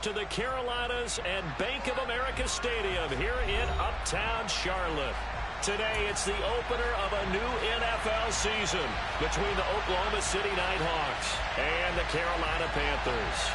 To the Carolinas and Bank of America Stadium here in Uptown Charlotte. Today, it's the opener of a new NFL season between the Oklahoma City Nighthawks and the Carolina Panthers.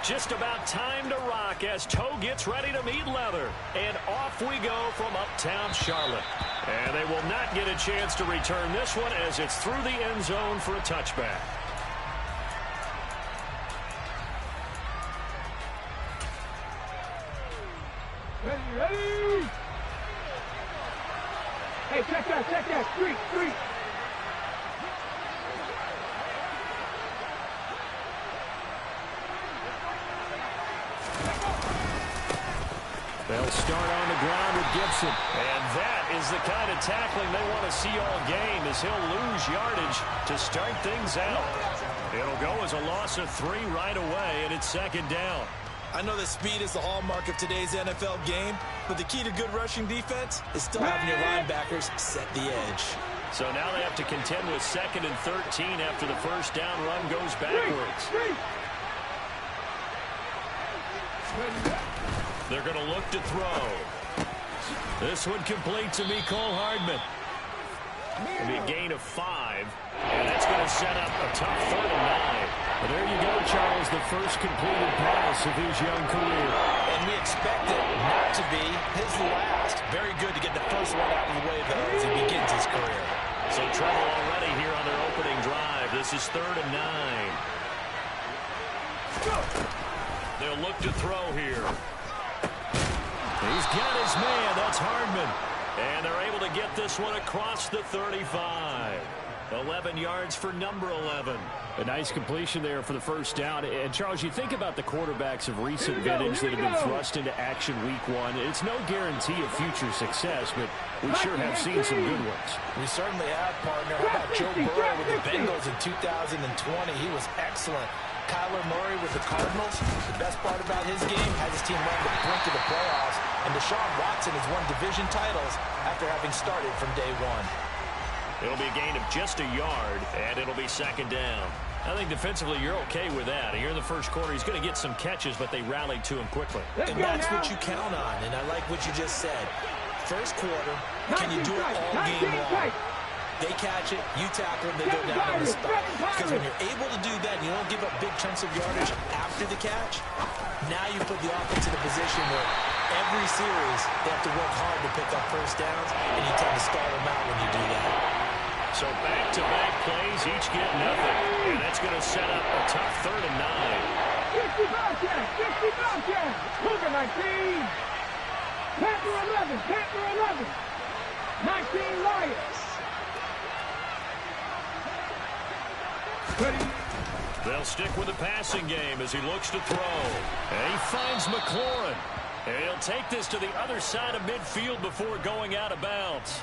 Just about time to rock as toe gets ready to meet leather. And off we go from Uptown Charlotte. And they will not get a chance to return this one as it's through the end zone for a touchback. Ready? Hey, check that. Street. They'll start on the ground with Gibson. And that is the kind of tackling they want to see all game as he'll lose yardage to start things out. It'll go as a loss of 3 right away, and it's second down. I know that speed is the hallmark of today's NFL game, but the key to good rushing defense is still having your linebackers set the edge. So now they have to contend with 2nd and 13 after the first down run goes backwards. They're going to look to throw. This one complete to Mecole Hardman. It'll be a gain of 5, and that's going to set up a tough 3rd and 9. But there you go, Charles, the first completed pass of his young career. And we expect it not to be his last. Very good to get the first one out of the way, though, as he begins his career. So trouble already here on their opening drive. This is 3rd and 9. They'll look to throw here. He's got his man. That's Hardman. And they're able to get this one across the 35. 11 yards for number 11. A nice completion there for the first down. And, Charles, you think about the quarterbacks of recent vintage that have been thrust into action week 1. It's no guarantee of future success, but we sure have seen some good ones. We certainly have, partner. How about Joe Burrow with the Bengals in 2020? He was excellent. Kyler Murray with the Cardinals. The best part about his game had his team run to the brink of the playoffs. And Deshaun Watson has won division titles after having started from day 1. It'll be a gain of just a yard, and it'll be second down. I think defensively you're okay with that. Here in the first quarter, he's going to get some catches, but they rallied to him quickly. And that's what you count on, and I like what you just said. First quarter, can you do it all game long? They catch it, you tackle them, they go down on the spot. Because when you're able to do that and you don't give up big chunks of yardage after the catch, now you put the offense in a position where every series they have to work hard to pick up first downs, and you tend to stall them out when you do that. So back-to-back plays, each get nothing. And that's going to set up a tough 3rd and 9. 50 Bobcats. Cougar 19. Panther 11. 19 Lions. They'll stick with the passing game as he looks to throw. And he finds McLaurin. And he'll take this to the other side of midfield before going out of bounds.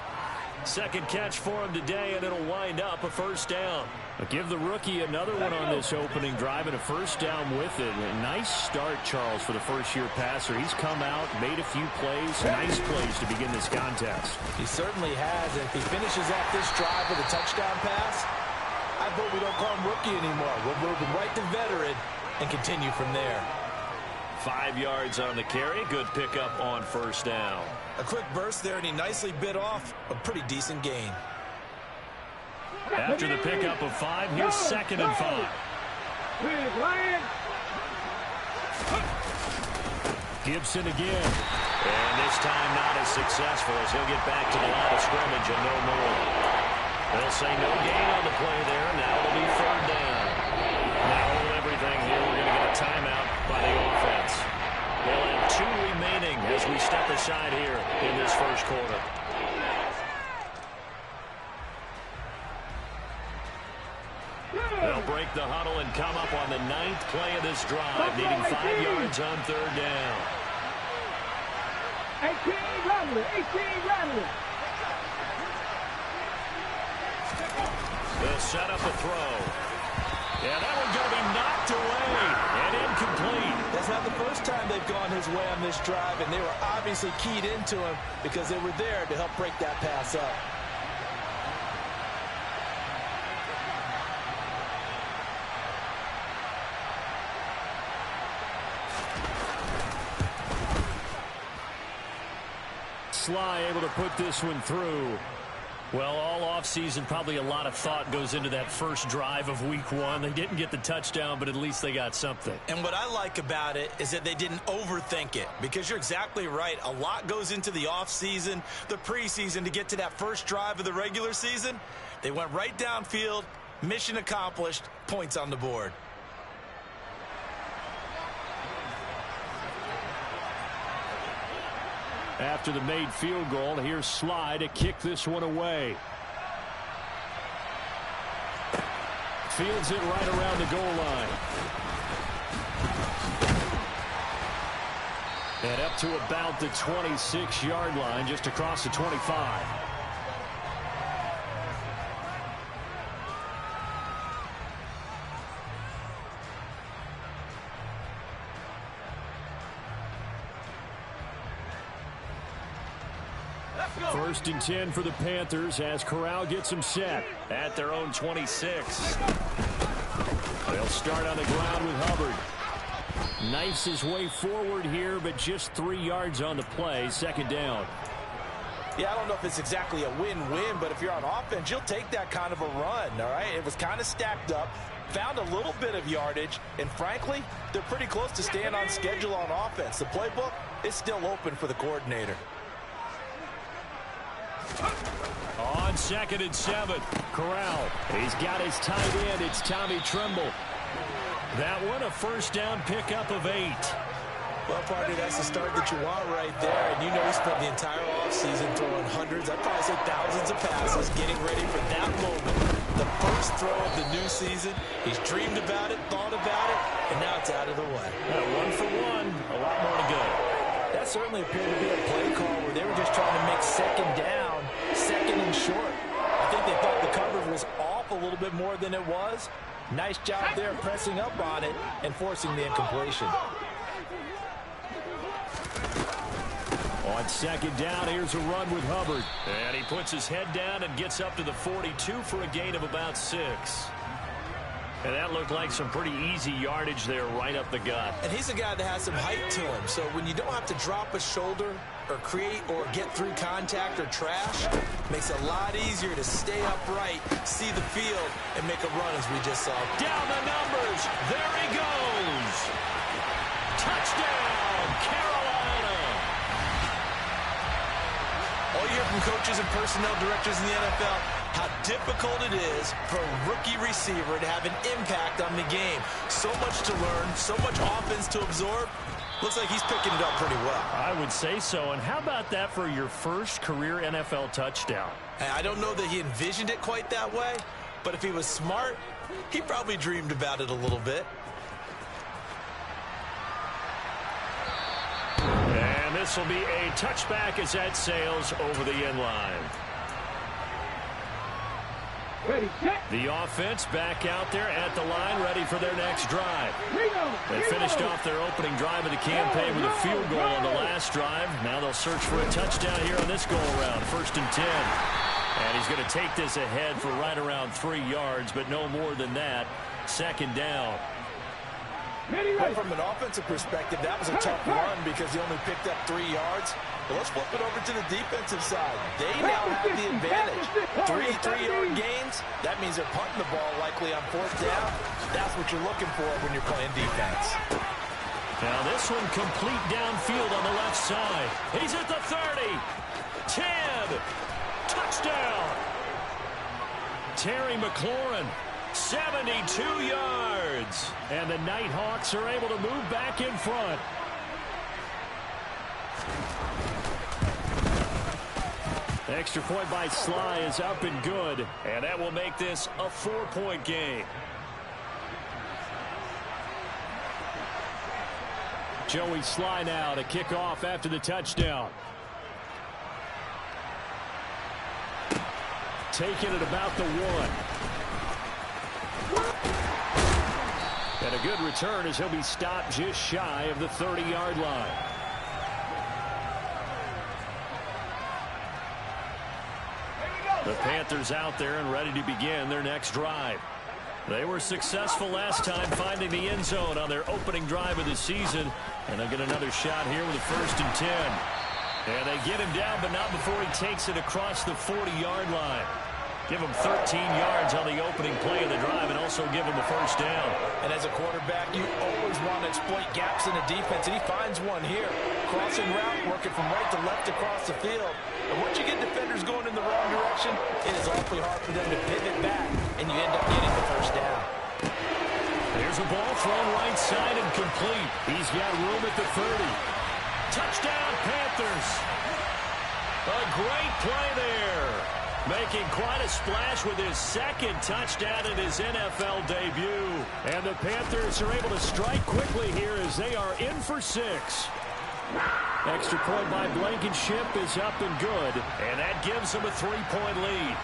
Second catch for him today, and it'll wind up a first down. Give the rookie another one on this opening drive and a first down with it. A nice start, Charles, for the first-year passer. He's come out, made a few plays, nice plays to begin this contest. He certainly has, and if he finishes off this drive with a touchdown pass, I vote we don't call him rookie anymore. We'll move him right to veteran and continue from there. 5 yards on the carry. Good pickup on first down. A quick burst there, and he nicely bit off a pretty decent gain. After the pickup of 5, here's 2nd and 5. Gibson again. And this time not as successful as he'll get back to the line of scrimmage and no more. They'll say no gain on the play there. Now it'll be 3rd down. Now hold everything here. We're going to get a timeout by the offense. They'll have 2 remaining as we step aside here in this first quarter. They'll break the huddle and come up on the 9th play of this drive, needing 5 yards on 3rd down. 18 Rattler. They'll set up a throw. Yeah, that one's going to be knocked away and incomplete. That's not the first time they've gone his way on this drive, and they were obviously keyed into him because they were there to help break that pass up. Sly able to put this one through. Well, all offseason, probably a lot of thought goes into that first drive of week one. They didn't get the touchdown, but at least they got something. And what I like about it is that they didn't overthink it, because you're exactly right. A lot goes into the offseason, the preseason, to get to that first drive of the regular season. They went right downfield, mission accomplished, points on the board. After the made field goal, here's Sly to kick this one away. Fields it right around the goal line. And up to about the 26-yard line, just across the 25. First and 10 for the Panthers as Corral gets them set at their own 26. They'll start on the ground with Hubbard. Knifes his way forward here, but just 3 yards on the play. Second down. Yeah, I don't know if it's exactly a win-win, but if you're on offense, you'll take that kind of a run, all right? It was kind of stacked up, found a little bit of yardage, and frankly, they're pretty close to staying on schedule on offense. The playbook is still open for the coordinator. On 2nd and 7, Corral. He's got his tight end. It's Tommy Tremble. That one, a first down pickup of 8. Well, partner, that's the start that you want right there. And you know he spent the entire offseason throwing hundreds, I'd probably say thousands of passes, getting ready for that moment. The first throw of the new season. He's dreamed about it, thought about it, and now it's out of the way. 1 for 1. A lot more to go. That certainly appeared to be a play call where they were just trying to make second down, second and short. I think they thought the coverage was off a little bit more than it was. Nice job there pressing up on it and forcing the incompletion. On 2nd down, here's a run with Hubbard. And he puts his head down and gets up to the 42 for a gain of about 6. And that looked like some pretty easy yardage there right up the gut. And he's a guy that has some height to him. So when you don't have to drop a shoulder or create or get through contact or trash, makes it a lot easier to stay upright, see the field, and make a run as we just saw. Down the numbers. There he goes. Touchdown, Carolina. All you hear from coaches and personnel directors in the NFL, how difficult it is for a rookie receiver to have an impact on the game. So much to learn, so much offense to absorb. Looks like he's picking it up pretty well. I would say so. And how about that for your first career NFL touchdown? I don't know that he envisioned it quite that way, but if he was smart, he probably dreamed about it a little bit. And this will be a touchback as that sails over the end line. Ready, set. The offense back out there at the line, ready for their next drive. They finished off their opening drive of the campaign with a field goal on the last drive. Now they'll search for a touchdown here on this go-around. 1st and 10. And he's going to take this ahead for right around 3 yards, but no more than that. 2nd down. Well, from an offensive perspective, that was a tough run because he only picked up 3 yards. But let's flip it over to the defensive side. They now have the advantage. 3 3-yard gains, that means they're punting the ball likely on 4th down. That's what you're looking for when you're playing defense. Now this one complete downfield on the left side. He's at the 30. 10. Touchdown. Terry McLaurin. 72 yards. And the Nighthawks are able to move back in front. Extra point by Sly is up and good. And that will make this a 4-point game. Joey Sly now to kick off after the touchdown. Taking it about the 1. And a good return as he'll be stopped just shy of the 30-yard line. The Panthers out there and ready to begin their next drive. They were successful last time finding the end zone on their opening drive of the season. And they'll get another shot here with a 1st and 10. And they get him down, but not before he takes it across the 40-yard line. Give him 13 yards on the opening play of the drive and also give him a 1st down. And as a quarterback, you always want to exploit gaps in the defense, and he finds one here. Crossing route, working from right to left across the field. And once you get defenders going in the wrong direction, it is awfully hard for them to pivot back, and you end up getting the 1st down. There's a ball thrown right side and complete. He's got room at the 30. Touchdown, Panthers. A great play there. Making quite a splash with his 2nd touchdown in his NFL debut. And the Panthers are able to strike quickly here as they are in for 6. Extra point by Blankenship is up and good. And that gives them a 3-point lead.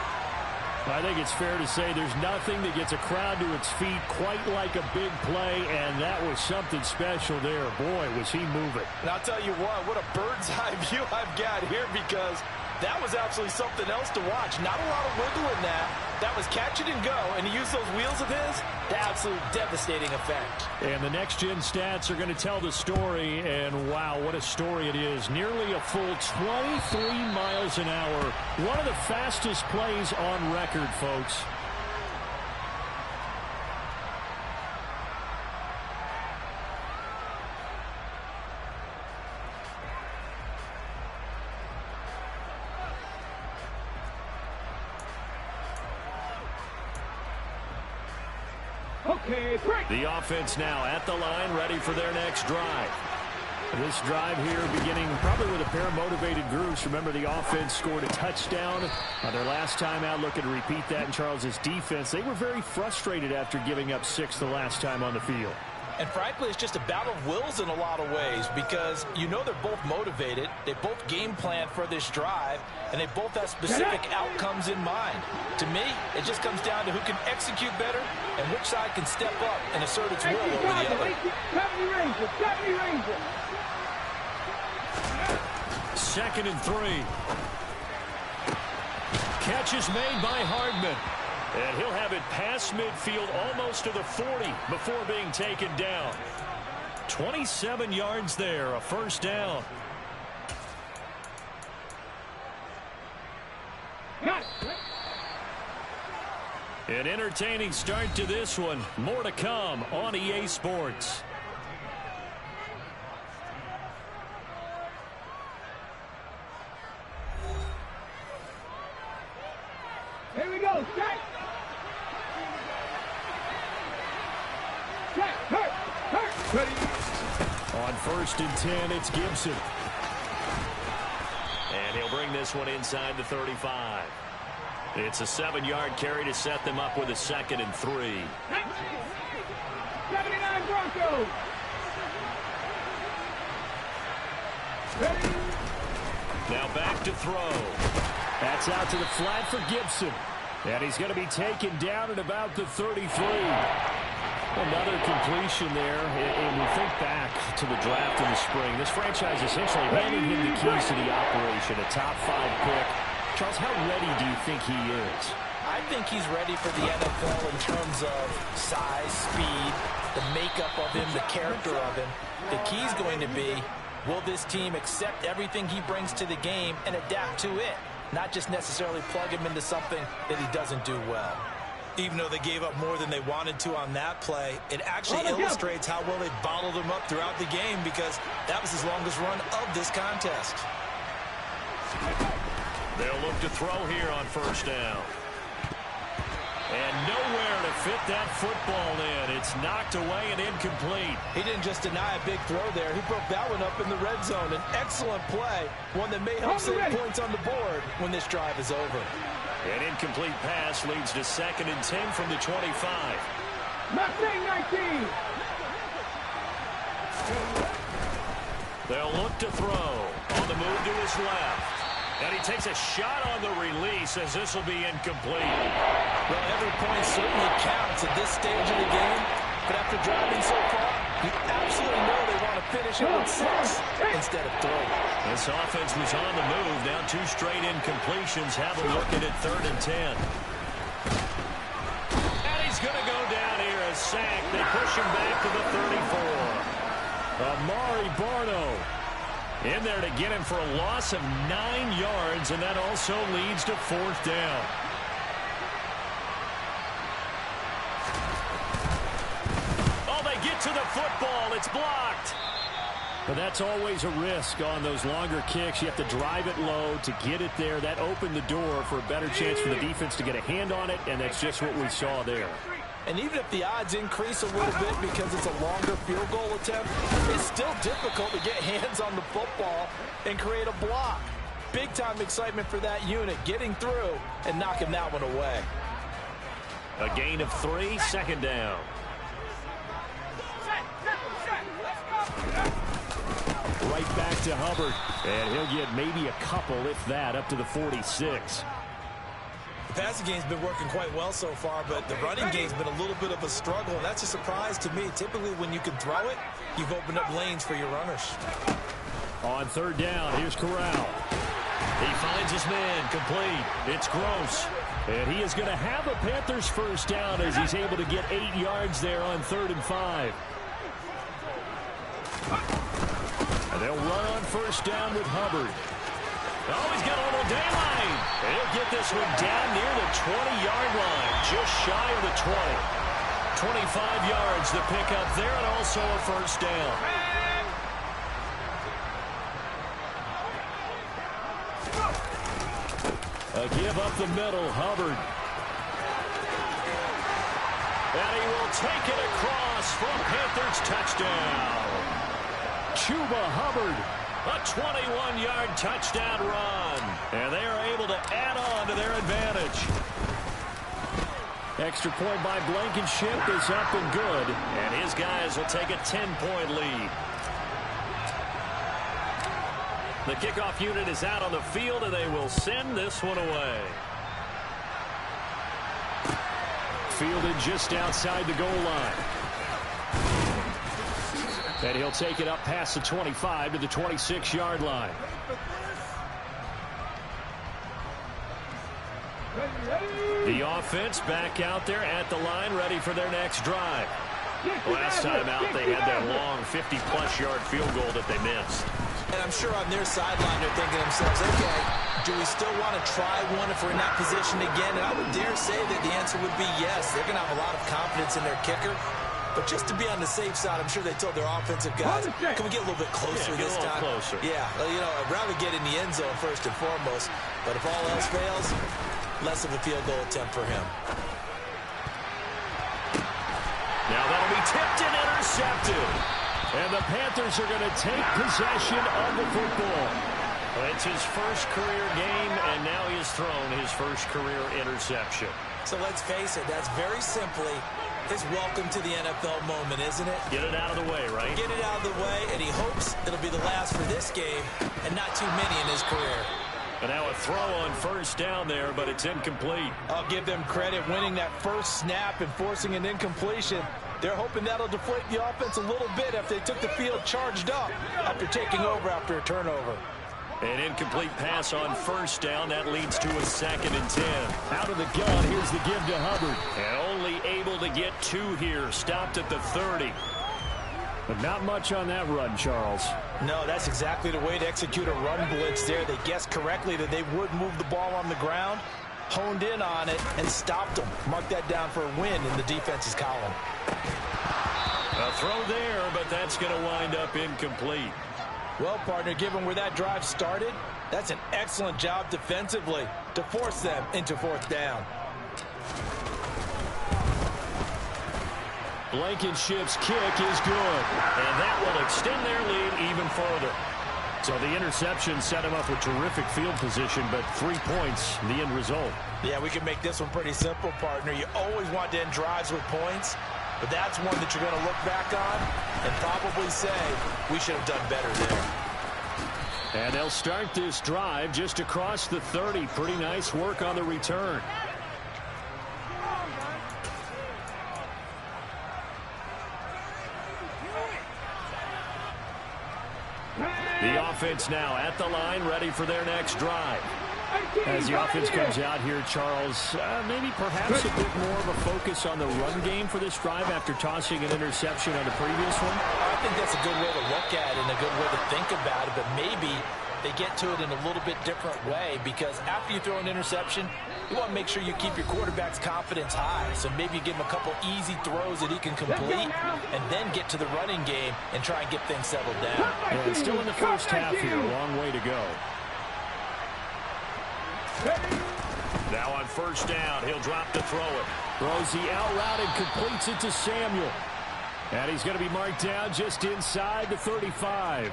I think it's fair to say there's nothing that gets a crowd to its feet quite like a big play, and that was something special there. Boy, was he moving. And I'll tell you what a bird's eye view I've got here, because that was absolutely something else to watch. Not a lot of wiggle in that. That was catch it and go, and he used those wheels of his to absolute devastating effect. And the next-gen stats are going to tell the story, and wow, what a story it is. Nearly a full 23 miles an hour. One of the fastest plays on record, folks. Okay, break. The offense now at the line, ready for their next drive. This drive here beginning probably with a pair of motivated groups. Remember, the offense scored a touchdown on their last time out. Looking to repeat that in Charles's defense. They were very frustrated after giving up 6 the last time on the field. And frankly, it's just a battle of wills in a lot of ways, because you know they're both motivated. They both game plan for this drive, and they both have specific outcomes in mind. To me, it just comes down to who can execute better and which side can step up and assert its will over the other. 70 Rangers, 70 Rangers. 2nd and 3. Catch is made by Hardman. And he'll have it past midfield almost to the 40 before being taken down. 27 yards there, a 1st down. An entertaining start to this one. More to come on EA Sports. Here we go, set. Set, hurt, ready. On 1st and 10, it's Gibson. And he'll bring this one inside the 35. It's a 7-yard carry to set them up with a 2nd and 3. 79 Broncos. Ready. Now back to throw. That's out to the flat for Gibson. And he's going to be taken down at about the 33. Another completion there. And we think back to the draft in the spring. This franchise essentially handing him the keys to the operation. A top 5 pick. Charles, how ready do you think he is? I think he's ready for the NFL in terms of size, speed, the makeup of him, the character of him. The key's going to be, will this team accept everything he brings to the game and adapt to it? Not just necessarily plug him into something that he doesn't do well. Even though they gave up more than they wanted to on that play, it actually illustrates how well they bottled him up throughout the game, because that was his longest run of this contest. They'll look to throw here on 1st down. And nowhere to fit that football in. It's knocked away and incomplete. He didn't just deny a big throw there. He broke that one up in the red zone. An excellent play. One that may help save points on the board when this drive is over. An incomplete pass leads to 2nd and 10 from the 25. Mustang 19. They'll look to throw. On the move to his left. And he takes a shot on the release as this will be incomplete. Well, every point certainly counts at this stage of the game. But after driving so far, you absolutely know they want to finish it with 6 instead of 3. This offense was on the move. Now 2 straight incompletions have them looking at 3rd and 10. And he's going to go down here, a sack. They push him back to the 34. Amari Barno in there to get him for a loss of 9 yards, and that also leads to 4th down. Oh, they get to the football. It's blocked. But that's always a risk on those longer kicks. You have to drive it low to get it there. That opened the door for a better chance for the defense to get a hand on it, and that's just what we saw there. And even if the odds increase a little bit because it's a longer field goal attempt, it's still difficult to get hands on the football and create a block. Big-time excitement for that unit, getting through and knocking that one away. A gain of 3, 2nd down. Right back to Hubbard, and he'll get maybe a couple, if that, up to the 46. The passing game's been working quite well so far, but the running game's been a little bit of a struggle, and that's a surprise to me. Typically, when you can throw it, you've opened up lanes for your runners. On 3rd down, here's Corral. He finds his man, complete. It's Gross. And he is going to have a Panthers 1st down as he's able to get 8 yards there on 3rd and 5. And they'll run on 1st down with Hubbard. Oh, he's got a little daylight. He'll get this one down near the 20-yard line, just shy of the 20. 25 yards to pick up there, and also a 1st down. A give up the middle, Hubbard. And he will take it across for a Panthers touchdown. Chuba Hubbard. A 21-yard touchdown run. And they are able to add on to their advantage. Extra point by Blankenship is up and good. And his guys will take a 10-point lead. The kickoff unit is out on the field, and they will send this one away. Fielded just outside the goal line. And he'll take it up past the 25 to the 26-yard line. The offense back out there at the line, ready for their next drive. Last time out, they had that long 50-plus yard field goal that they missed. And I'm sure on their sideline they're thinking to themselves, okay, do we still want to try one if we're in that position again? And I would dare say that the answer would be yes. They're going to have a lot of confidence in their kicker. But just to be on the safe side, I'm sure they told their offensive guys, can we get a little bit closer this time? Closer. Yeah, you know, I'd rather get in the end zone first and foremost. But if all else fails, less of a field goal attempt for him. Now that'll be tipped and intercepted. And the Panthers are going to take possession of the football. It's his first career game, and now he has thrown his first career interception. So let's face it, that's very simply his welcome to the NFL moment, isn't it? Get it out of the way, right? Get it out of the way, and he hopes it'll be the last for this game and not too many in his career. And now a throw on 1st down there, but it's incomplete. I'll give them credit winning that first snap and forcing an incompletion. They're hoping that'll deflate the offense a little bit after they took the field charged up after taking over after a turnover. An incomplete pass on 1st down. That leads to a 2nd and 10. Out of the gun, here's the give to Hubbard. And only able to get 2 here. Stopped at the 30. But not much on that run, Charles. No, that's exactly the way to execute a run blitz there. They guessed correctly that they would move the ball on the ground, honed in on it, and stopped them. Mark that down for a win in the defense's column. A throw there, but that's going to wind up incomplete. Well, partner, given where that drive started, that's an excellent job defensively to force them into 4th down. Blankenship's kick is good. And that will extend their lead even further. So the interception set him up with terrific field position, but 3 points, the end result. Yeah, we can make this one pretty simple, partner. You always want to end drives with points, but that's one that you're going to look back on and probably say, we should have done better there. And they'll start this drive just across the 30. Pretty nice work on the return. The offense now at the line, ready for their next drive. As the offense comes out here, Charles, maybe perhaps a bit more of a focus on the run game for this drive after tossing an interception on the previous one? I think that's a good way to look at it and a good way to think about it, but maybe they get to it in a little bit different way, because after you throw an interception, you want to make sure you keep your quarterback's confidence high. So maybe you give him a couple easy throws that he can complete and then get to the running game and try and get things settled down. Yeah, still in the first half here, a long way to go. Now on first down, he'll drop to throw it. Throws the out route and completes it to Samuel. And he's going to be marked down just inside the 35.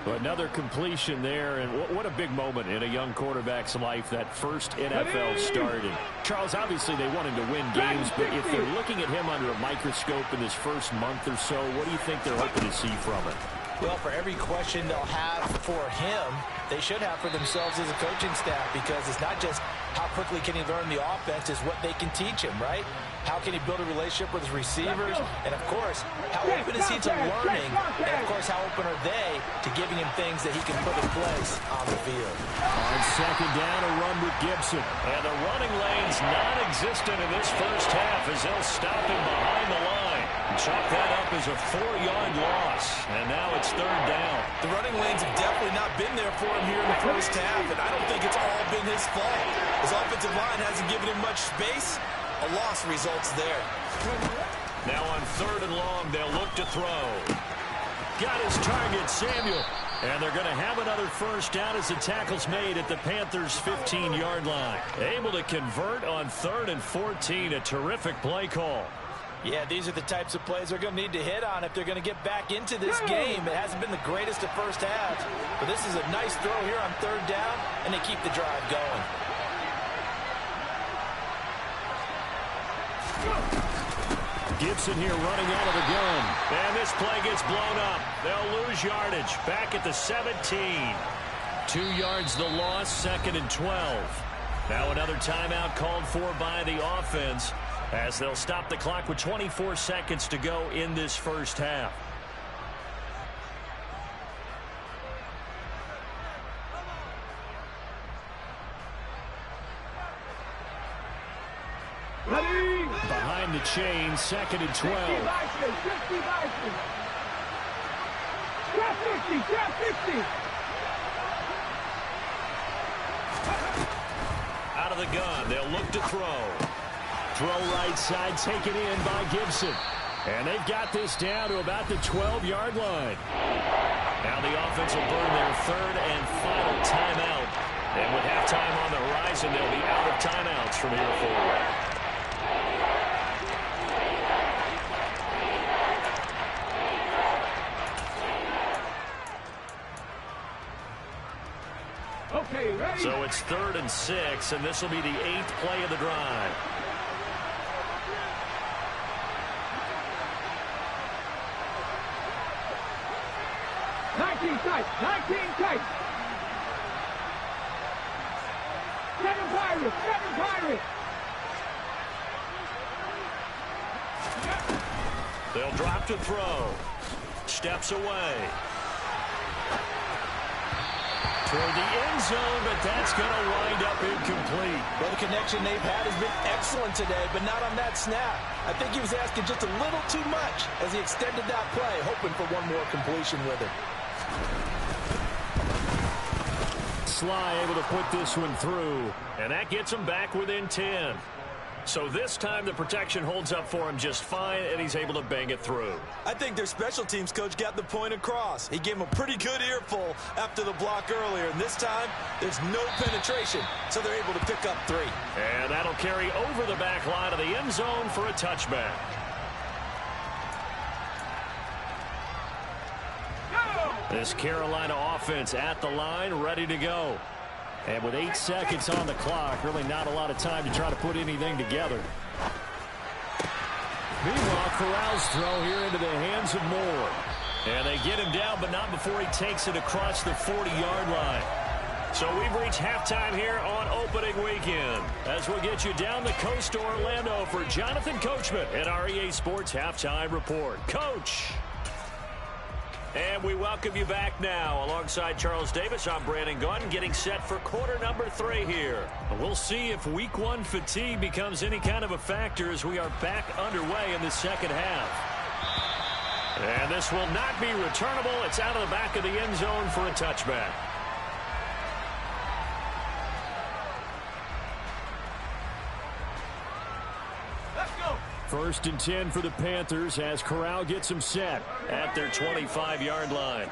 Another completion there, and what a big moment in a young quarterback's life, that first NFL start. And Charles, obviously they want him to win games, but if they're looking at him under a microscope in this first month or so, what do you think they're hoping to see from it? Well, for every question they'll have for him, they should have for themselves as a coaching staff, because it's not just how quickly can he learn the offense, it's what they can teach him, right? How can he build a relationship with his receivers? And, of course, how open is he to learning? And, of course, how open are they to giving him things that he can put in place on the field? On second down, a run with Gibson. And the running lane's non-existent in this first half as they'll stop him behind the line. Chalk that up as a 4-yard loss. And now it's third down. The running lanes have definitely not been there for him here in the first half, and I don't think it's all been his fault. His offensive line hasn't given him much space. A loss results there. Now on third and long, they'll look to throw. Got his target, Samuel. And they're going to have another first down as the tackle's made at the Panthers' 15-yard line. Able to convert on 3rd and 14. A terrific play call. Yeah, these are the types of plays they're going to need to hit on if they're going to get back into this game. It hasn't been the greatest of first halves, but this is a nice throw here on third down, and they keep the drive going. Gibson here running out of the gun. And this play gets blown up. They'll lose yardage. Back at the 17. 2 yards the loss, 2nd and 12. Now another timeout called for by the offense as they'll stop the clock with 24 seconds to go in this first half. Ready? Behind the chain, 2nd and 12. 50 Vikings, 50 Vikings. Trap 50, trap 50. Out of the gun, they'll look to throw. Throw right side, taken in by Gibson. And they've got this down to about the 12-yard line. Now the offense will burn their 3rd and final timeout. And with halftime on the horizon, they'll be out of timeouts from here forward. Okay, ready? So it's 3rd and 6, and this will be the 8th play of the drive. Tight, 19 tight. 7 Pirates, 7 Pirates. They'll drop to throw. Steps away. Toward the end zone, but that's going to wind up incomplete. Well, the connection they've had has been excellent today, but not on that snap. I think he was asking just a little too much as he extended that play, hoping for one more completion with it. Sly able to put this one through. And that gets him back within 10. So this time the protection holds up for him just fine, and he's able to bang it through. I think their special teams coach got the point across. He gave him a pretty good earful after the block earlier, and this time there's no penetration, so they're able to pick up 3. And that'll carry over the back line of the end zone for a touchback. This Carolina offense at the line, ready to go. And with 8 seconds on the clock, really not a lot of time to try to put anything together. Meanwhile, Corral's throw here into the hands of Moore. And they get him down, but not before he takes it across the 40-yard line. So we've reached halftime here on opening weekend. As we'll get you down the coast to Orlando for Jonathan Coachman at our EA Sports Halftime Report. Coach. And we welcome you back now. Alongside Charles Davis, I'm Brandon Gunn, getting set for quarter number 3 here. We'll see if week 1 fatigue becomes any kind of a factor as we are back underway in the second half. And this will not be returnable. It's out of the back of the end zone for a touchback. First and 10 for the Panthers as Corral gets them set at their 25-yard line.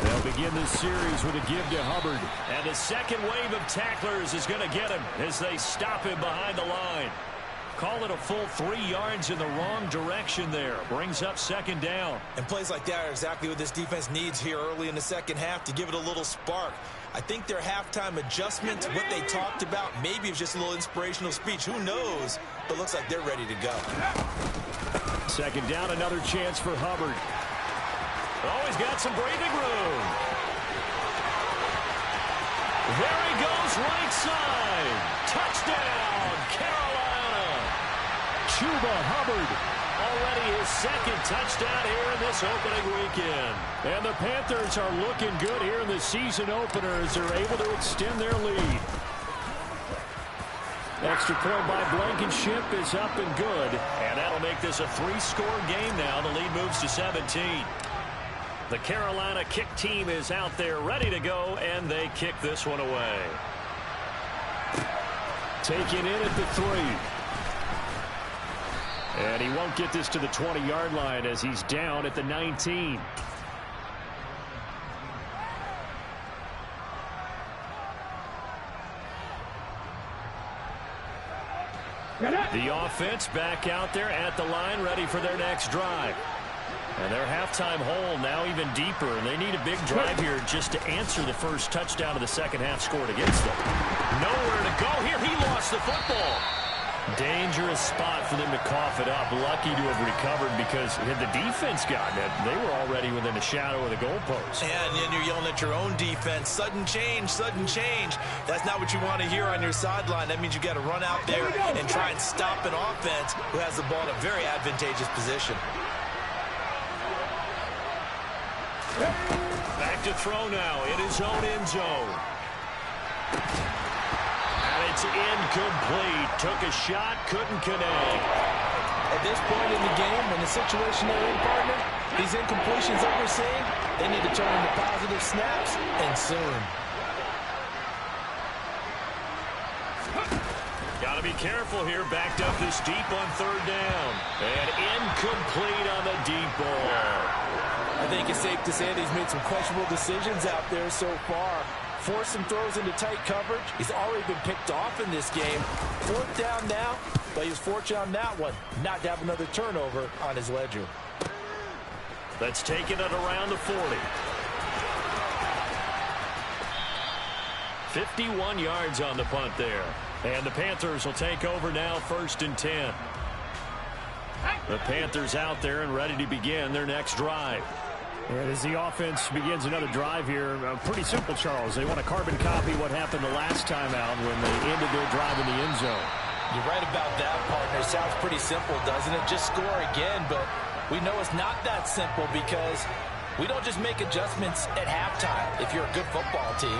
They'll begin this series with a give to Hubbard. And the second wave of tacklers is going to get him as they stop him behind the line. Call it a full 3 yards in the wrong direction there. Brings up second down. And plays like that are exactly what this defense needs here early in the second half to give it a little spark. I think their halftime adjustments, what they talked about, maybe it's just a little inspirational speech. Who knows? But looks like they're ready to go. Second down, another chance for Hubbard. Oh, he's got some breathing room. There he goes, right side. Touchdown, Carolina. Chuba Hubbard. Already his second touchdown here in this opening weekend. And the Panthers are looking good here in the season opener as they're able to extend their lead. Extra point by Blankenship is up and good. And that'll make this a 3-score game now. The lead moves to 17. The Carolina kick team is out there ready to go, and they kick this one away. Taken in at the 3. And he won't get this to the 20-yard line as he's down at the 19. The offense back out there at the line, ready for their next drive. And their halftime hole now even deeper, and they need a big drive here just to answer the first touchdown of the second half scored against them. Nowhere to go here. He lost the football. Dangerous spot for them to cough it up. Lucky to have recovered because had the defense gotten it, they were already within a shadow of the goalpost. And then you're yelling at your own defense. Sudden change, sudden change. That's not what you want to hear on your sideline. That means you got to run out there and try and stop an offense who has the ball in a very advantageous position. Back to throw now in his own end zone. It's incomplete. Took a shot, couldn't connect. At this point in the game, in the situation they're in, partner, these incompletions that we're seeing, they need to turn into positive snaps, and soon. Got to be careful here. Backed up this deep on third down. And incomplete on the deep ball. I think it's safe to say that he's made some questionable decisions out there so far. Forced some throws into tight coverage. He's already been picked off in this game. Fourth down now, but he was fortunate on that one not to have another turnover on his ledger. That's taken it around the 40. 51 yards on the punt there. And the Panthers will take over now, first and 10. The Panthers out there and ready to begin their next drive. And as the offense begins another drive here, pretty simple, Charles. They want to carbon copy what happened the last time out when they ended their drive in the end zone. You're right about that, partner. Sounds pretty simple, doesn't it? Just score again, but we know it's not that simple because we don't just make adjustments at halftime if you're a good football team.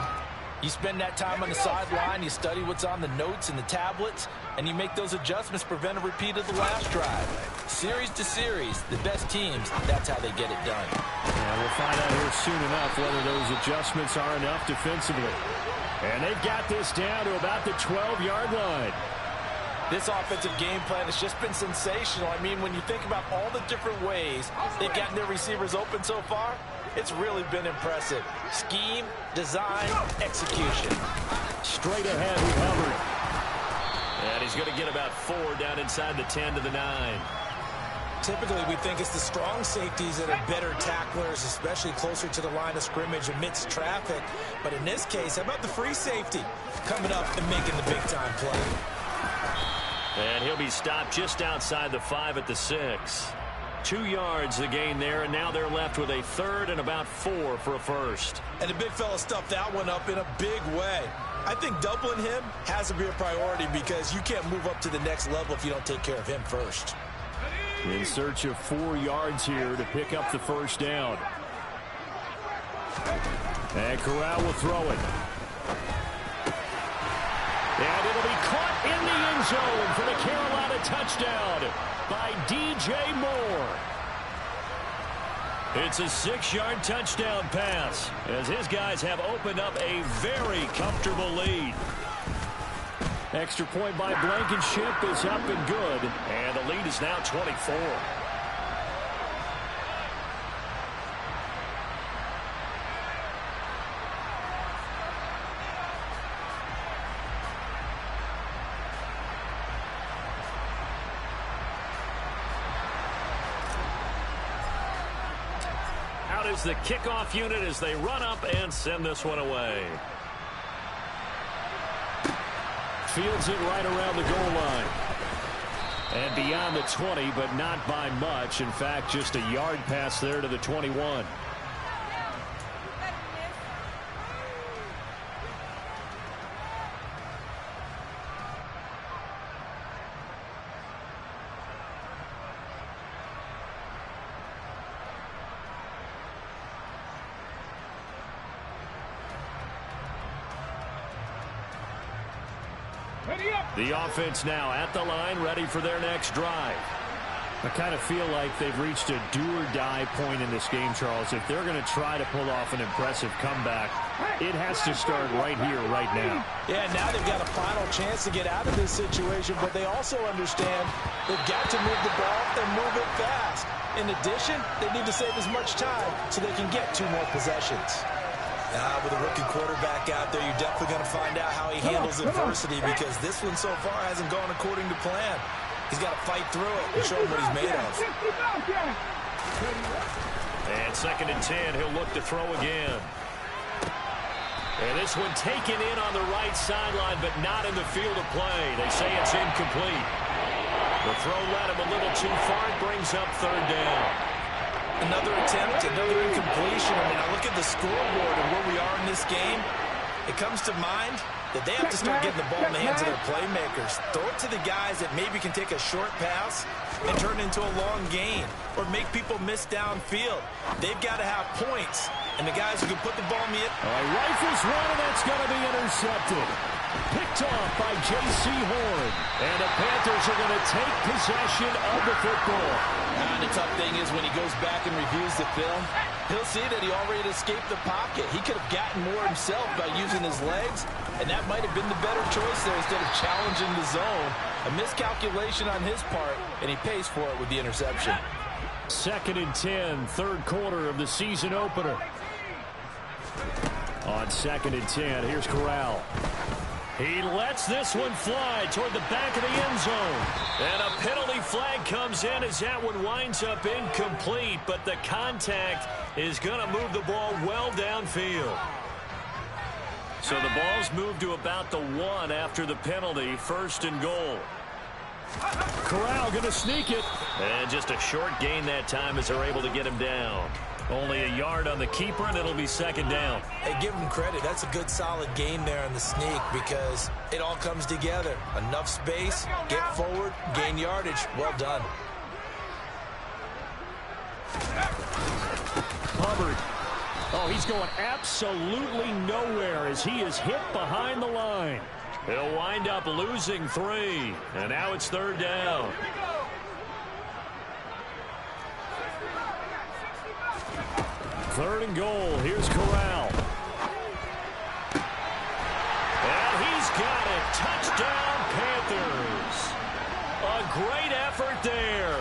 You spend that time on the sideline, you study what's on the notes and the tablets, and you make those adjustments, prevent a repeat of the last drive. Series to series, the best teams, that's how they get it done. And we'll find out here soon enough whether those adjustments are enough defensively. And they've got this down to about the 12-yard line. This offensive game plan has just been sensational. I mean, when you think about all the different ways they've gotten their receivers open so far, it's really been impressive. Scheme, design, execution. Straight ahead with Hubbard. And he's going to get about 4 down inside the 10 to the 9. Typically, we think it's the strong safeties that are better tacklers, especially closer to the line of scrimmage amidst traffic. But in this case, how about the free safety coming up and making the big-time play? And he'll be stopped just outside the 5 at the 6. 2 yards the gain there, and now they're left with a third and about 4 for a first. And the big fella stuffed that one up in a big way. I think doubling him has to be a priority because you can't move up to the next level if you don't take care of him first. In search of 4 yards here to pick up the first down. And Corral will throw it. And it'll be caught in the end zone for the Carolina touchdown by DJ Moore. It's a 6-yard touchdown pass as his guys have opened up a very comfortable lead. Extra point by Blankenship is up and good. And the lead is now 24. Out is the kickoff unit as they run up and send this one away. Fields it right around the goal line. And beyond the 20, but not by much. In fact, just a yard pass there to the 21. The offense now at the line, ready for their next drive. I kind of feel like they've reached a do-or-die point in this game, Charles. If they're going to try to pull off an impressive comeback, it has to start right here, right now. Yeah, now they've got a final chance to get out of this situation, but they also understand they've got to move the ball and move it fast. In addition, they need to save as much time so they can get 2 more possessions. With a rookie quarterback out there, you're definitely going to find out how he handles adversity because this one so far hasn't gone according to plan. He's got to fight through it and show him what he's made of. And 2nd and 10, he'll look to throw again. And this one taken in on the right sideline, but not in the field of play. They say it's incomplete. The throw led him a little too far. It brings up 3rd down. Another attempt, another incompletion. I mean, I look at the scoreboard and where we are in this game. It comes to mind that they have to start getting the ball in the hands of their playmakers. Throw it to the guys that maybe can take a short pass and turn it into a long gain or make people miss downfield. They've got to have points. And the guys who can put the ball in the end. Rifles one, and that's going to be intercepted. Picked off by J.C. Horn. And the Panthers are going to take possession of the football. And the tough thing is when he goes back and reviews the film, he'll see that he already escaped the pocket. He could have gotten more himself by using his legs, and that might have been the better choice there instead of challenging the zone. A miscalculation on his part, and he pays for it with the interception. 2nd and 10, 3rd quarter of the season opener. On 2nd and 10, here's Corral. He lets this one fly toward the back of the end zone. And a penalty flag comes in as that one winds up incomplete, but the contact is going to move the ball well downfield. So the ball's moved to about the 1 after the penalty, 1st and goal. Corral going to sneak it. And just a short gain that time as they're able to get him down. Only a yard on the keeper, and it'll be 2nd down. Hey, give him credit. That's a good, solid gain there on the sneak because it all comes together. Enough space, get forward, gain yardage. Well done. Hubbard. Oh, he's going absolutely nowhere as he is hit behind the line. He'll wind up losing 3, and now it's 3rd down. Third and goal. Here's Corral. And he's got it. Touchdown, Panthers. A great effort there.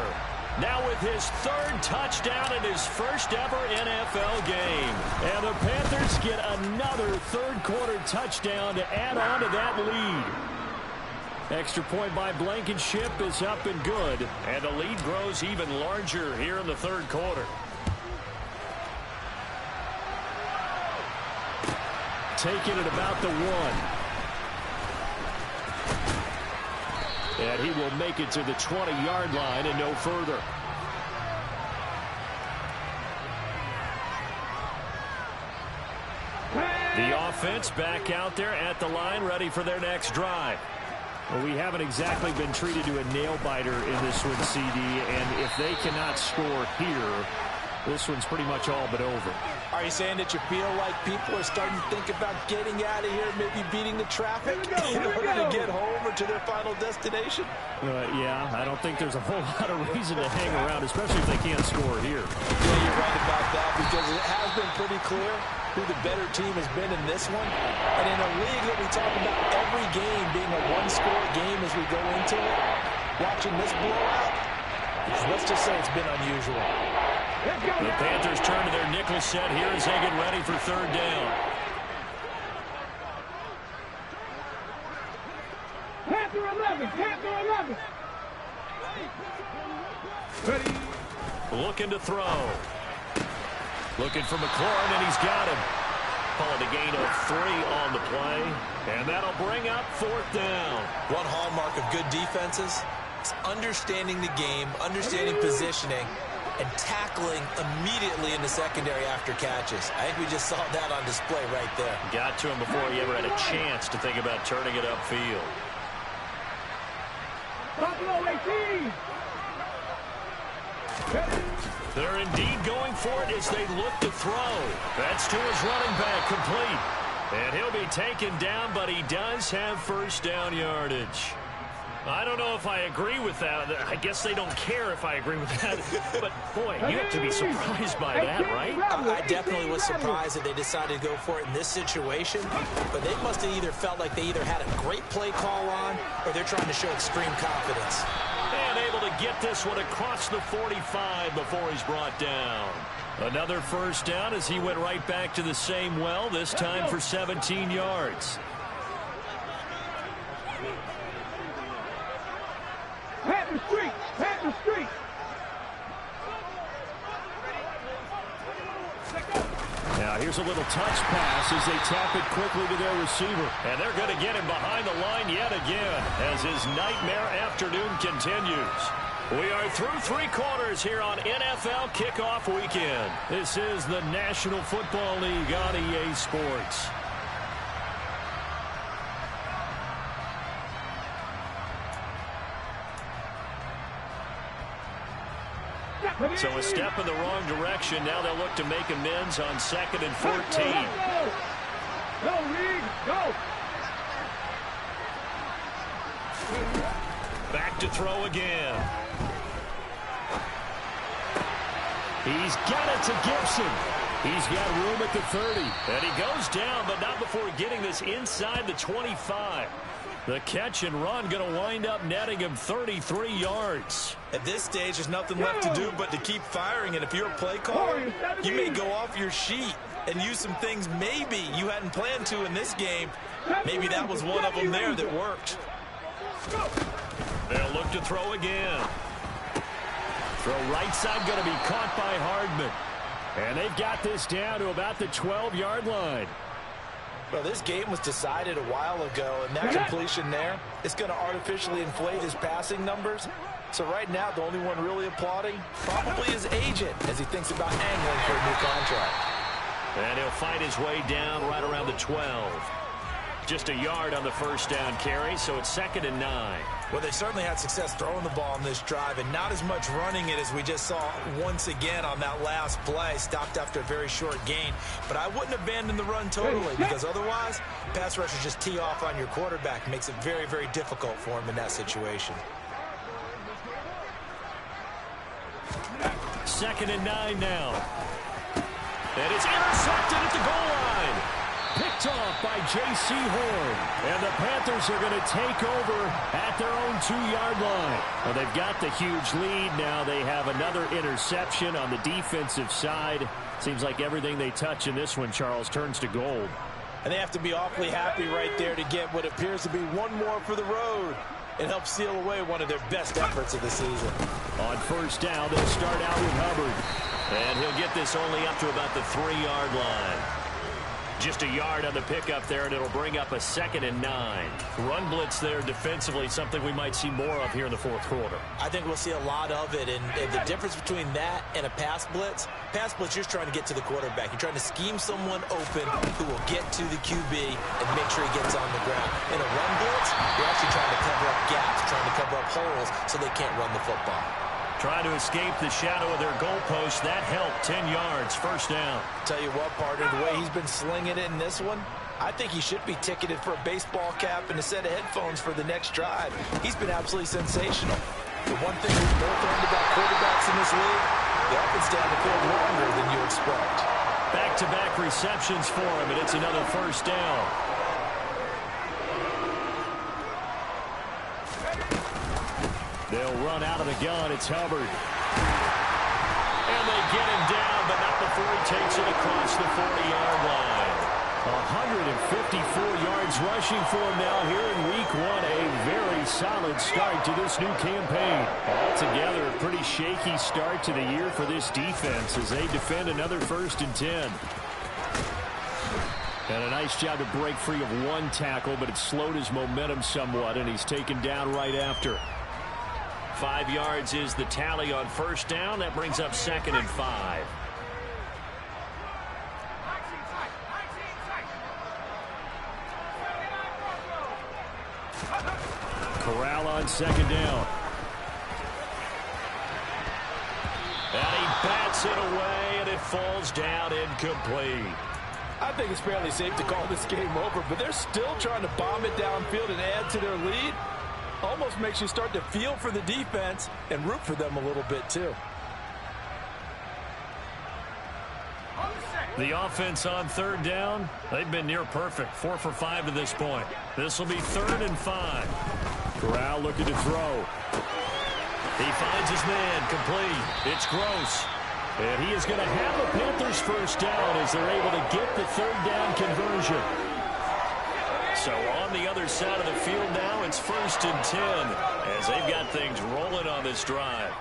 Now with his 3rd touchdown in his first ever NFL game. And the Panthers get another 3rd quarter touchdown to add on to that lead. Extra point by Blankenship is up and good. And the lead grows even larger here in the 3rd quarter. Taking it about the 1. And he will make it to the 20-yard line and no further. The offense back out there at the line, ready for their next drive. Well, we haven't exactly been treated to a nail-biter in this one, CD, and if they cannot score here, this one's pretty much all but over. Are you saying that you feel like people are starting to think about getting out of here, maybe beating the traffic in order to get home or to their final destination? Yeah, I don't think there's a whole lot of reason to hang around, especially if they can't score here. Yeah, you're right about that, because it has been pretty clear who the better team has been in this one. And in a league that we talk about every game being a one-score game as we go into it, watching this blowout, let's just say it's been unusual. The Panthers turn to their nickel set here as they get ready for third down. Panther 11, Panther 11. Ready. Looking to throw. Looking for McLaurin, and he's got him. Calling a gain of 3 on the play, and that'll bring up fourth down. One hallmark of good defenses is understanding the game, understanding positioning, and tackling immediately in the secondary after catches. I think we just saw that on display right there. Got to him before he ever had a chance to think about turning it upfield. Buffalo 18. They're indeed going for it as they look to throw. That's to his running back, complete. And he'll be taken down, but he does have first down yardage. I don't know if I agree with that. I guess they don't care if I agree with that. But, boy, you have to be surprised by that, right? I definitely was surprised that they decided to go for it in this situation. But they must have either felt like they either had a great play call on or they're trying to show extreme confidence. And able to get this one across the 45 before he's brought down. Another first down as he went right back to the same well, this time for 17 yards. Panther Street, Panther Street. Now here's a little touch pass as they tap it quickly to their receiver. And they're going to get him behind the line yet again as his nightmare afternoon continues. We are through 3 quarters here on NFL Kickoff Weekend. This is the National Football League on EA Sports. So a step in the wrong direction. Now they'll look to make amends on 2nd and 14. Go, Reed, go. Back to throw again. He's got it to Gibson. He's got room at the 30. And he goes down, but not before getting this inside the 25. The catch and run going to wind up netting him 33 yards. At this stage, there's nothing left to do but to keep firing. And if you're a play caller, you may go off your sheet and use some things maybe you hadn't planned to in this game. Maybe that was one of them there that worked. They'll look to throw again. Throw right side going to be caught by Hardman. And they've got this down to about the 12-yard line. Well, this game was decided a while ago, and that completion there is going to artificially inflate his passing numbers. So right now, the only one really applauding probably his agent as he thinks about angling for a new contract. And he'll fight his way down right around the 12. Just a yard on the first down carry, so it's 2nd and 9. Well, they certainly had success throwing the ball in this drive, and not as much running it as we just saw once again on that last play. Stopped after a very short gain. But I wouldn't abandon the run totally, because otherwise, pass rushers just tee off on your quarterback. Makes it very, very difficult for him in that situation. 2nd and 9 now. And it's intercepted at the goal line. Picked off by J.C. Horn. And the Panthers are going to take over at their own 2-yard line. Well, they've got the huge lead. Now they have another interception on the defensive side. Seems like everything they touch in this one, Charles, turns to gold. And they have to be awfully happy right there to get what appears to be one more for the road and help seal away one of their best efforts of the season. On first down, they'll start out with Hubbard. And he'll get this only up to about the 3-yard line. Just a yard on the pickup there, and it'll bring up a 2nd and 9. Run blitz there defensively, something we might see more of here in the fourth quarter. I think we'll see a lot of it, and the difference between that and a pass blitz, you're just trying to get to the quarterback. You're trying to scheme someone open who will get to the QB and make sure he gets on the ground. In a run blitz, you're actually trying to cover themselves holes so they can't run the football. Trying to escape the shadow of their goalpost. That helped. 10 yards, first down. Tell you what, partner, the way he's been slinging it in this one, I think he should be ticketed for a baseball cap and a set of headphones for the next drive. He's been absolutely sensational. The one thing we've both learned about quarterbacks in this league, they often stay on the field longer than you expect. Back-to-back receptions for him, and it's another first down. They'll run out of the gun. It's Hubbard. And they get him down, but not before he takes it across the 40-yard line. 154 yards rushing for him now here in week one. A very solid start to this new campaign. Altogether, a pretty shaky start to the year for this defense as they defend another 1st and 10. And a nice job to break free of one tackle, but it slowed his momentum somewhat, and he's taken down right after. 5 yards is the tally on first down. That brings up 2nd and 5. Corral on 2nd down. And he bats it away, and it falls down incomplete. I think it's fairly safe to call this game over, but they're still trying to bomb it downfield and add to their lead. Almost makes you start to feel for the defense and root for them a little bit, too. The offense on 3rd down, they've been near perfect. 4 for 5 to this point. This will be 3rd and 5. Corral looking to throw. He finds his man, complete. It's Gross. And he is going to have a Panthers first down as they're able to get the 3rd down conversion. So on the other side of the field now, it's 1st and 10 as they've got things rolling on this drive.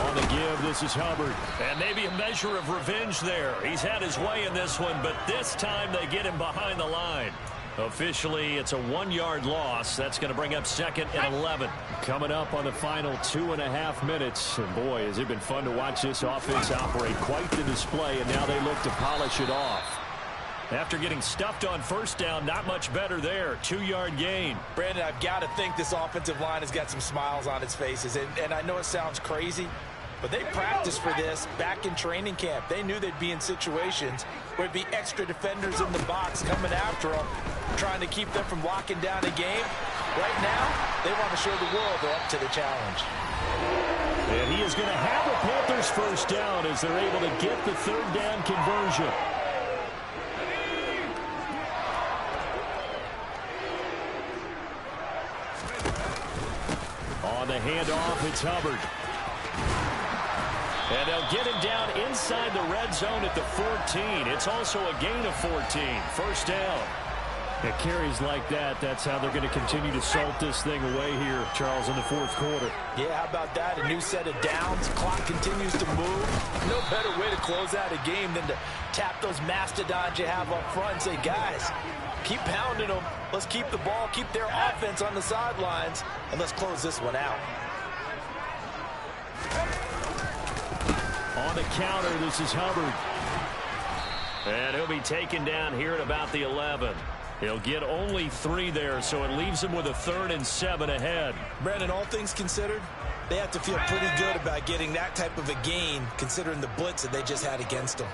On the give, this is Hubbard. And maybe a measure of revenge there. He's had his way in this one, but this time they get him behind the line. Officially, it's a 1-yard loss. That's going to bring up 2nd and 11. Coming up on the final 2.5 minutes. And boy, has it been fun to watch this offense operate. Quite the display, and now they look to polish it off. After getting stuffed on first down, not much better there. 2-yard gain. Brandon, I've got to think this offensive line has got some smiles on its faces. And I know it sounds crazy, but they practiced for this back in training camp. They knew they'd be in situations where it'd be extra defenders in the box coming after them, trying to keep them from locking down a game. Right now, they want to show the world they're up to the challenge. And he is going to have a Panthers first down as they're able to get the 3rd down conversion. On the handoff, it's Hubbard. And they'll get him down inside the red zone at the 14. It's also a gain of 14. First down. At carries like that, that's how they're going to continue to salt this thing away here, Charles, in the 4th quarter. Yeah, how about that? A new set of downs. Clock continues to move. No better way to close out a game than to tap those mastodons you have up front and say, guys, keep pounding them. Let's keep the ball, keep their offense on the sidelines, and let's close this one out. On the counter, this is Hubbard. And he'll be taken down here at about the 11. He'll get only 3 there, so it leaves him with a 3rd and 7 ahead. Brandon, all things considered, they have to feel pretty good about getting that type of a gain, considering the blitz that they just had against them.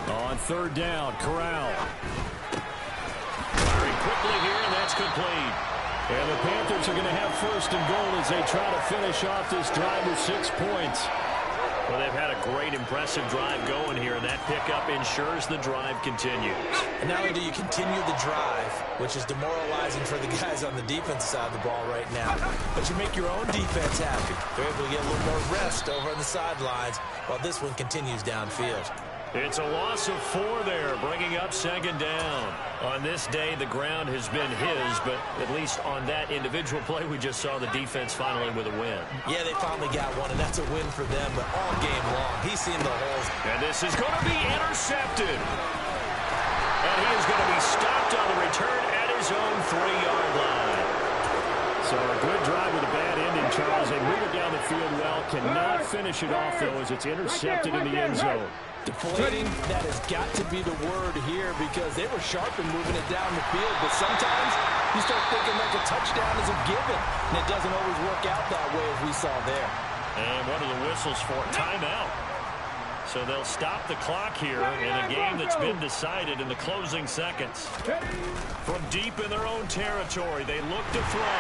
On 3rd down, Corral. Firing quickly here, and that's complete. And the Panthers are going to have 1st and goal as they try to finish off this drive with 6 points. Well, they've had a great, impressive drive going here, and that pickup ensures the drive continues. And not only do you continue the drive, which is demoralizing for the guys on the defensive side of the ball right now, but you make your own defense happy. They're able to get a little more rest over on the sidelines while this one continues downfield. It's a loss of 4 there, bringing up 2nd down. On this day, the ground has been his, but at least on that individual play, we just saw the defense finally with a win. Yeah, they finally got one, and that's a win for them, but all game long, he's seen the holes. And this is going to be intercepted. And he is going to be stopped on the return at his own 3-yard line. So a good drive with a bad ending, Charles. They move it down the field well, cannot finish it off, though, as it's intercepted in the end zone. Deflating, that has got to be the word here because they were sharp in moving it down the field, but sometimes you start thinking like a touchdown is a given, and it doesn't always work out that way as we saw there. And what are the whistles for? Timeout. So they'll stop the clock here in a game that's been decided in the closing seconds. From deep in their own territory, they look to throw.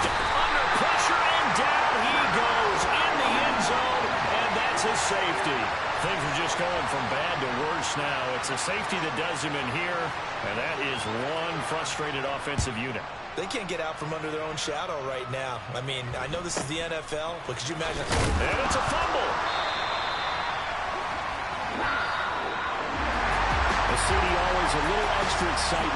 Under pressure, and down he goes in the end zone, and that's his safety. Things are just going from bad to worse now. It's a safety that does him in here, and that is one frustrated offensive unit. They can't get out from under their own shadow right now. I mean, I know this is the NFL, but could you imagine? And it's a fumble. The city always a little extra excitement.